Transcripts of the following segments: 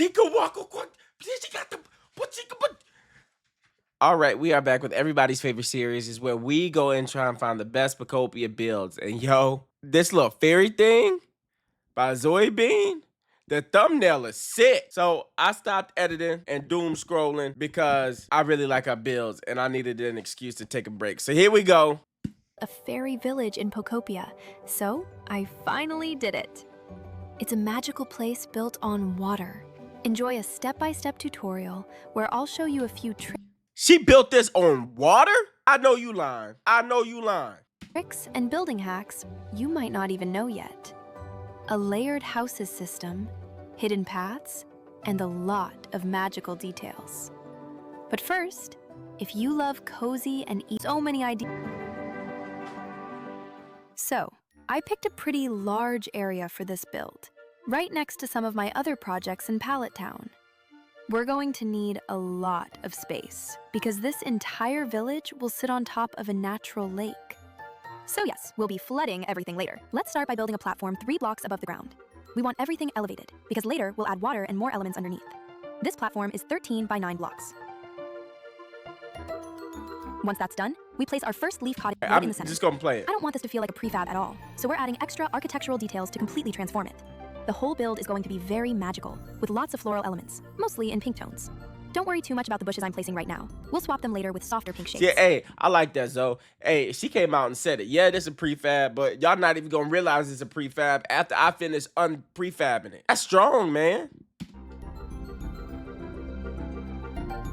She can walk across. She got the. But she can. All right, we are back with everybody's favorite series, is where we go and try and find the best Pokopia builds. And yo, this little fairy thing by Zoe Bean, the thumbnail is sick. So I stopped editing and doom scrolling because I really like our builds and I needed an excuse to take a break. So here we go. A fairy village in Pokopia, so I finally did it. It's a magical place built on water. Enjoy a step-by-step tutorial where I'll show you a few She built this on water? I know you lying. I know you lying. tricks and building hacks you might not even know yet. A layered houses system, hidden paths, and a lot of magical details. But first, if you love cozy and so many ideas. So, I picked a pretty large area for this build, right next to some of my other projects in Pallet Town. We're going to need a lot of space, because this entire village will sit on top of a natural lake. So yes, we'll be flooding everything later. Let's start by building a platform 3 blocks above the ground. We want everything elevated, because later we'll add water and more elements underneath. This platform is 13 by 9 blocks. Once that's done, we place our first leaf cottage right in the center. I'm just gonna play it. I don't want this to feel like a prefab at all, so we're adding extra architectural details to completely transform it. The whole build is going to be very magical, with lots of floral elements, mostly in pink tones. Don't worry too much about the bushes I'm placing right now. We'll swap them later with softer pink shades. Yeah, hey, I like that, Zoe. Hey, she came out and said it. Yeah, this is a prefab, but y'all not even gonna realize it's a prefab after I finish unprefabbing it. That's strong, man.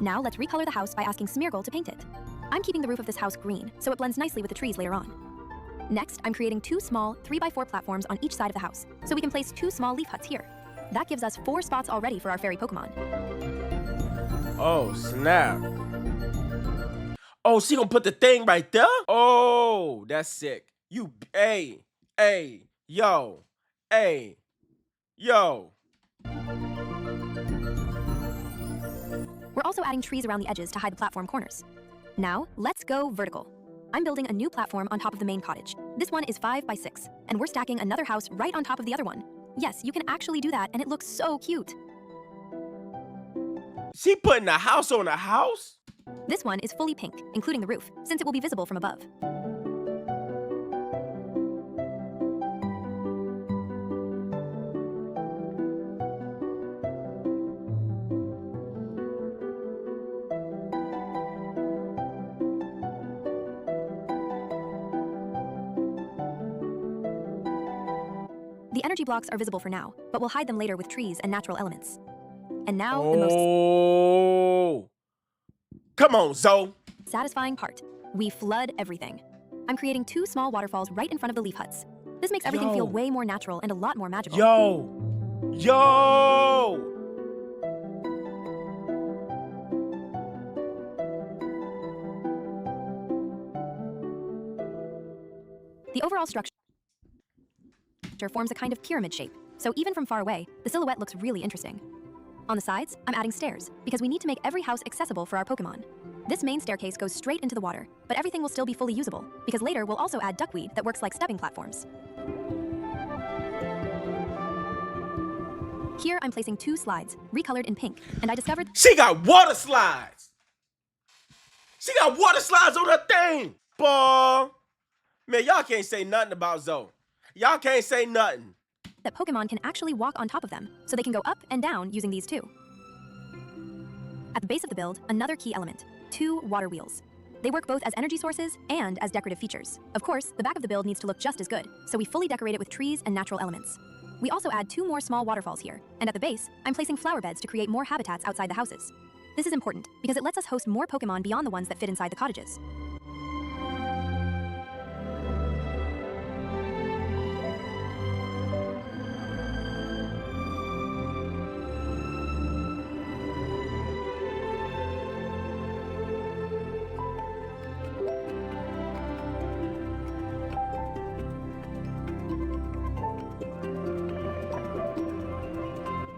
Now let's recolor the house by asking Smeargle to paint it. I'm keeping the roof of this house green, so it blends nicely with the trees later on. Next, I'm creating 2 small 3x4 platforms on each side of the house, so we can place 2 small leaf huts here. That gives us 4 spots already for our fairy Pokemon. Oh, snap. Oh, she gonna put the thing right there? Oh, that's sick. You, hey, yo. We're also adding trees around the edges to hide the platform corners. Now, let's go vertical. I'm building a new platform on top of the main cottage. This one is 5 by 6, and we're stacking another house right on top of the other one. Yes, you can actually do that, and it looks so cute. She putting a house on a house? This one is fully pink, including the roof, since it will be visible from above. The energy blocks are visible for now, but we'll hide them later with trees and natural elements. And now, the most come on, Zoe. Satisfying part. We flood everything. I'm creating 2 small waterfalls right in front of the leaf huts. This makes everything feel way more natural and a lot more magical. Yo! The overall structure forms a kind of pyramid shape, so even from far away, the silhouette looks really interesting. On the sides, I'm adding stairs, because we need to make every house accessible for our Pokemon. This main staircase goes straight into the water, but everything will still be fully usable, because later we'll also add duckweed that works like stepping platforms. Here I'm placing 2 slides, recolored in pink, and I discovered she got water slides! She got water slides on her thing! Boy! Man, y'all can't say nothing about Zoe. Y'all can't say nothing. That Pokemon can actually walk on top of them, so they can go up and down using these too. At the base of the build, another key element, 2 water wheels. They work both as energy sources and as decorative features. Of course, the back of the build needs to look just as good, so we fully decorate it with trees and natural elements. We also add 2 more small waterfalls here, and at the base, I'm placing flower beds to create more habitats outside the houses. This is important, because it lets us host more Pokemon beyond the ones that fit inside the cottages.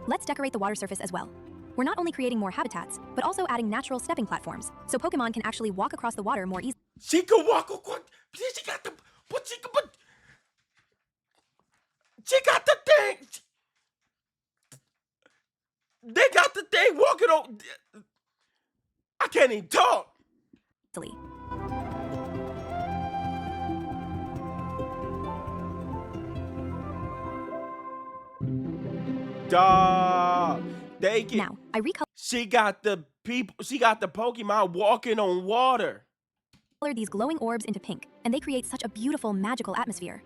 Let's decorate the water surface as well. We're not only creating more habitats, but also adding natural stepping platforms, so Pokemon can actually walk across the water more easily. She can walk across. She got the. But she got the thing. They got the thing walking on. I can't even talk. easily. Dog. They get. Now, I recolored She got the people. She got the Pokemon walking on water. these glowing orbs into pink, and they create such a beautiful, magical atmosphere.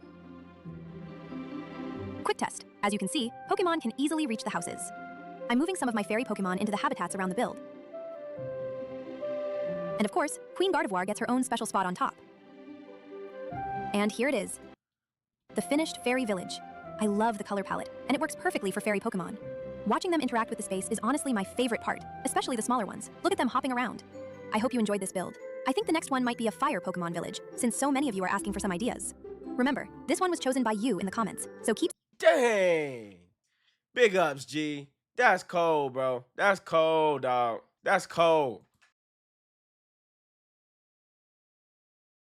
Quick test. As you can see, Pokemon can easily reach the houses. I'm moving some of my fairy Pokemon into the habitats around the build. And of course, Queen Gardevoir gets her own special spot on top. And here it is. The finished fairy village. I love the color palette, and it works perfectly for fairy Pokemon. Watching them interact with the space is honestly my favorite part, especially the smaller ones. Look at them hopping around. I hope you enjoyed this build. I think the next one might be a fire Pokemon village, since so many of you are asking for some ideas. Remember, this one was chosen by you in the comments, so keep... Dang. Big ups, G. That's cold, bro. That's cold, dog. That's cold.